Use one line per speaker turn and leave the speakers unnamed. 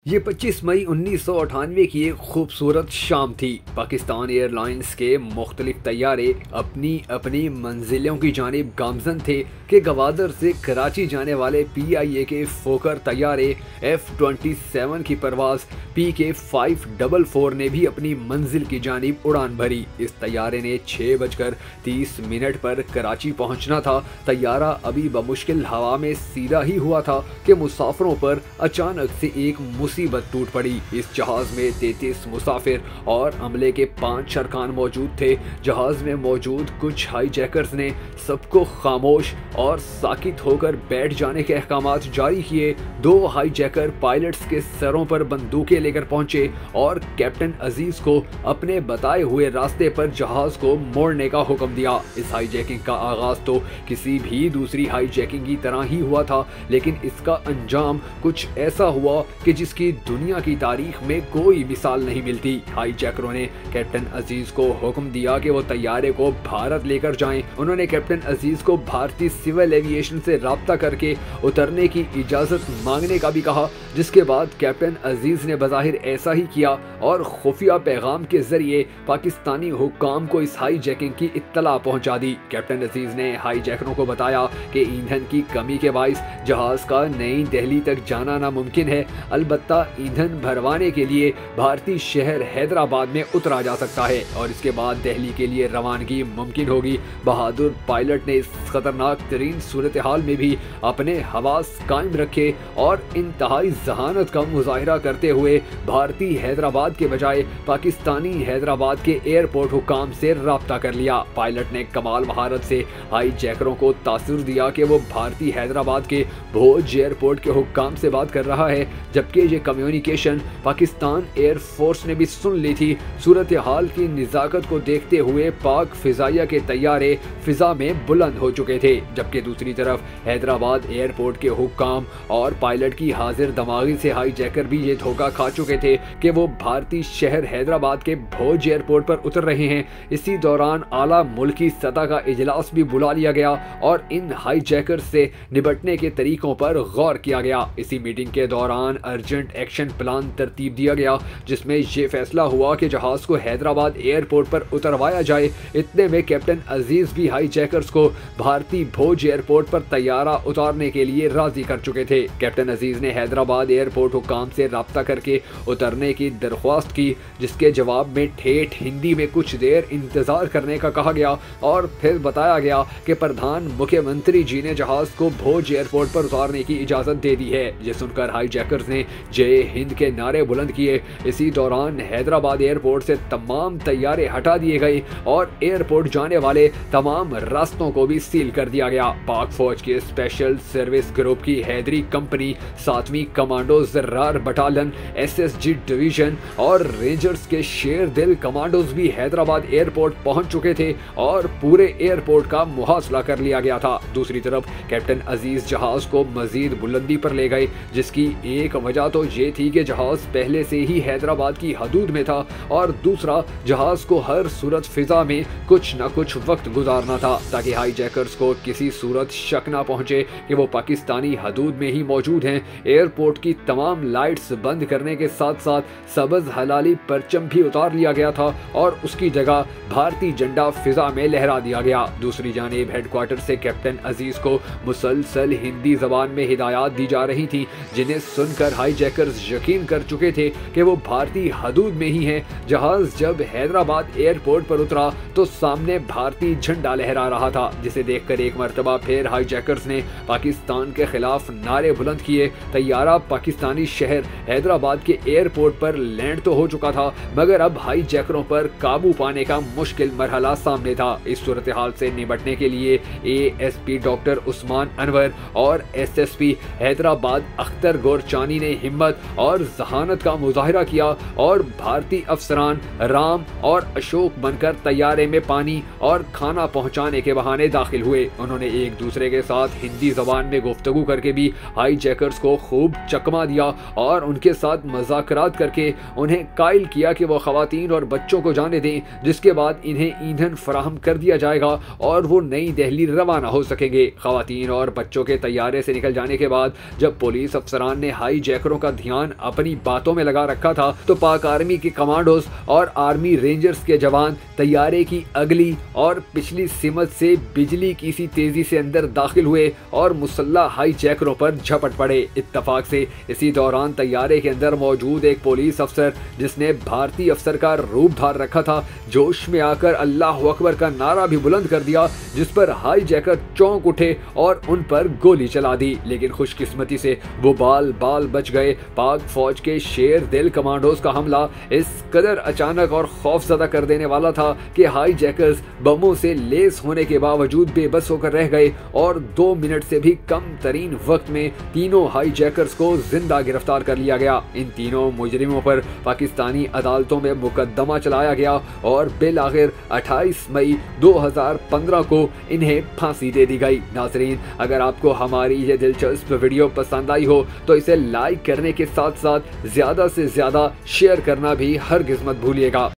ये 25 मई 1998 की एक खूबसूरत शाम थी। पाकिस्तान एयरलाइंस के मुख्तलिफ तैयारे अपनी अपनी मंजिलों की जानिब गामजन थे कि गवादर से कराची जाने वाले PIA के फोकर तैयारे F-27 की परवाज़ PK-544 ने भी अपनी मंजिल की जानिब उड़ान भरी। इस तैयारे ने 6:30 पर कराची पहुंचना था। तैयारा अभी बमुश्किल हवा में सीधा ही हुआ था कि मुसाफिरों पर अचानक से एक मुसीबत टूट पड़ी। इस जहाज में 33 मुसाफिर और अमले के 5 अरकान मौजूद थे। जहाज में मौजूद कुछ हाईजैकर्स ने सबको खामोश और साकित होकर बैठ जाने के अहकाम जारी किए। 2 हाईजैकर पायलट्स के सरों पर बंदूकें लेकर पहुंचे और कैप्टन अजीज को अपने बताए हुए रास्ते पर जहाज को मोड़ने का हुक्म दिया। इस हाईजैकिंग का आगाज तो किसी भी दूसरी हाईजैकिंग की तरह ही हुआ था, लेकिन इसका अंजाम कुछ ऐसा हुआ कि जिसकी दुनिया की तारीख में कोई मिसाल नहीं मिलती। हाईजैकरों ने कैप्टन अजीज को हुक्म दिया कि वो तैयारे को भारत लेकर जाएं। उन्होंने कैप्टन अजीज को भारतीय सिविल एविएशन से राब्ता करके उतरने की इजाजत मांगने का भी कहा, जिसके बाद कैप्टन अजीज ने बज़ाहिर ऐसा ही किया और खुफिया पैगाम के जरिए पाकिस्तानी हुक्काम को इस हाईजैकिंग की इत्तला पहुंचा दी। कैप्टन अजीज ने हाईजैकरों को बताया कि ईंधन की कमी के बाइस जहाज का नई दिल्ली तक जाना नामुमकिन है। अलबत्ता ईंधन भरवाने के लिए भारतीय शहर हैदराबाद में उतरा जा सकता है और इसके बाद दिल्ली के लिए रवानगी मुमकिन होगी। बहादुर पायलट ने इस खतरनाक तरीन सूरत हाल में भी अपने हवास कायम रखे और इंतहाई जहानत का मुजाहिरा करते हुए भारतीय हैदराबाद के बजाय पाकिस्तानी हैदराबाद के एयरपोर्ट हुकाम से राब्ता कर लिया। पायलट ने कमाल महारत से हाईजैकरों को तासुर दिया कि वो भारतीय हैदराबाद के भोज एयरपोर्ट के हुक्काम से बात कर रहा है, जबकि ये कम्युनिकेशन पाकिस्तान एयरफोर्स ने भी सुन ली थी। सूरत हाल की निज़ाकत को देखते हुए पाक फिजाइया के तैयारे फिजा में बुलंद हो चुके थे, जबकि दूसरी तरफ हैदराबाद एयरपोर्ट के हुक्काम और पायलट की हाजिर दमागी से हाईजैकर भी ये धोखा खा चुके थे कि वो भारतीय शहर हैदराबाद के भोज एयरपोर्ट पर उतर रहे हैं। इसी दौरान आला मुल्की सतह का इजलास भी बुला लिया गया और इन हाईजैकर से निपटने के तरीकों पर गौर किया गया। इसी मीटिंग के दौरान अर्जेंट एक्शन प्लान तरतीब दिया गया, जिसमें यह फैसला हुआ कि जहाज को हैदराबाद एयरपोर्ट पर उतरवाया जाए। इतने में कैप्टन अजीज भी हाईजैकर्स को भारतीय भोज एयरपोर्ट पर तैयारा उतारने के लिए राजी कर चुके थे। कैप्टन अजीज ने हैदराबाद एयरपोर्ट हुकाम से राब्ता करके उतरने की दरख्वास्त की, जिसके जवाब में ठेठ हिंदी में कुछ देर इंतजार करने का कहा गया और फिर बताया गया कि प्रधान मुख्यमंत्री जी ने जहाज को भोज एयरपोर्ट पर उतारने की इजाजत दे दी है। ये सुनकर हाईजैकर्स ने जय हिंद के नारे बुलंद किए। इसी दौरान हैदराबाद एयरपोर्ट से तमाम तैयारे हटा दिए गए और एयरपोर्ट जाने वाले तमाम रास्तों को भी सील कर दिया गया। पाक फौज के स्पेशल सर्विस ग्रुप की हैदरी कंपनी, 7वीं commando Zarrar battalion, SSG division और रेंजर्स के शेर दिल कमांडोज भी हैदराबाद एयरपोर्ट पहुंच चुके थे और पूरे एयरपोर्ट का मुहासला कर लिया गया था। दूसरी तरफ कैप्टन अजीज जहाज को मजीद बुलंदी पर ले गए, जिसकी एक वजह तो ये थी कि जहाज पहले से ही हैदराबाद की हदूद में था और दूसरा जहाज को हर सूरत फिजा में कुछ न कुछ वक्त गुजारना था ताकि हाईजैकर्स को किसी सूरत शक न पहुंचे कि वो पाकिस्तानी हदूद में ही मौजूद हैं। एयरपोर्ट की तमाम लाइट्स बंद करने के साथ साथ सबज हलाली परचम भी उतार लिया गया था और उसकी जगह भारतीय झंडा फिजा में लहरा दिया गया। दूसरी जानिब हेडक्वार्टर से कैप्टन अजीज को मुसलसल हिंदी जबान में हिदायत दी जा रही थी, जिन्हें सुनकर हाईजैकर्स यकीन कर चुके थे कि वो भारतीय हदूद में ही हैं। जहाज जब हैदराबाद एयरपोर्ट पर उतरा तो सामने भारतीय झंडा लहरा रहा था, जिसे देखकर एक मर्तबा फिर हाईजैकर्स ने पाकिस्तान के खिलाफ नारे बुलंद किए। तैयारा पाकिस्तानी शहर हैदराबाद के एयरपोर्ट पर लैंड तो हो चुका था, मगर अब हाईजैकरों पर काबू पाने का मुश्किल मरहला सामने था। इस सूरत हाल से निपटने के लिए ASP डॉक्टर उस्मान अनवर और SSP हैदराबाद अख्तर गोरचानी ने हिम्मत और जहानत का मुजाहिरा किया और भारतीय अफसरान राम और अशोक बनकर तैयारे में पानी और खाना पहुंचाने के बहाने दाखिल हुए। उन्होंने एक दूसरे के साथ हिंदी जबान में गुफ्तगू करके भी हाईजैकर्स को खूब चकमा दिया और उनके साथ मज़ाकरात करके उन्हें कायल किया कि वो खवातीन और बच्चों को जाने दें, जिसके बाद इन्हें ईंधन फराहम कर दिया जाएगा और वो नई दिल्ली रवाना हो सकेंगे। खवातीन और बच्चों के तैयारे से निकल जाने के बाद जब पुलिस अफसरान ने हाईजैकरों का ध्यान अपनी बातों में लगा रखा था तो पाक आर्मी के कमांडोज और आर्मी रेंजर्स के जवान तैयारे की अगली और पिछली सिमत से बिजली की सी तेजी से अंदर दाखिल हुए और मुसल्ला हाईजैकरों पर झपट पड़े। इत्तफाक से इसी दौरान तैयारे के अंदर मौजूद एक पुलिस अफसर जिसने भारतीय अफसर का रूप धार रखा था, जोश में आकर अल्लाह अकबर का नारा भी बुलंद कर दिया, जिस पर हाईजैकर चौंक उठे और उन पर गोली चला दी। लेकिन खुशकिस्मती से वो बाल बाल बच गए। पाक फौज के शेर दिल कमांडोज का हमला इस कदर अचानक और खौफजदा कर देने वाला था कि हाईजैकर्स बमों से लेस होने के बावजूद बेबस होकर रह गए और 2 मिनट से भी कम तरीन वक्त में तीनों हाईजैकर्स को जिंदा गिरफ्तार कर लिया गया। इन तीनों मुजरिमों पर पाकिस्तानी अदालतों में मुकदमा चलाया गया और बिल आखिर 28 मई 2015 को इन्हें फांसी दे दी गई। नाजरीन, अगर आपको हमारी ये दिलचस्प वीडियो पसंद आई हो तो इसे लाइक करने के साथ साथ ज्यादा से ज्यादा शेयर करना भी हरगिज मत भूलिएगा।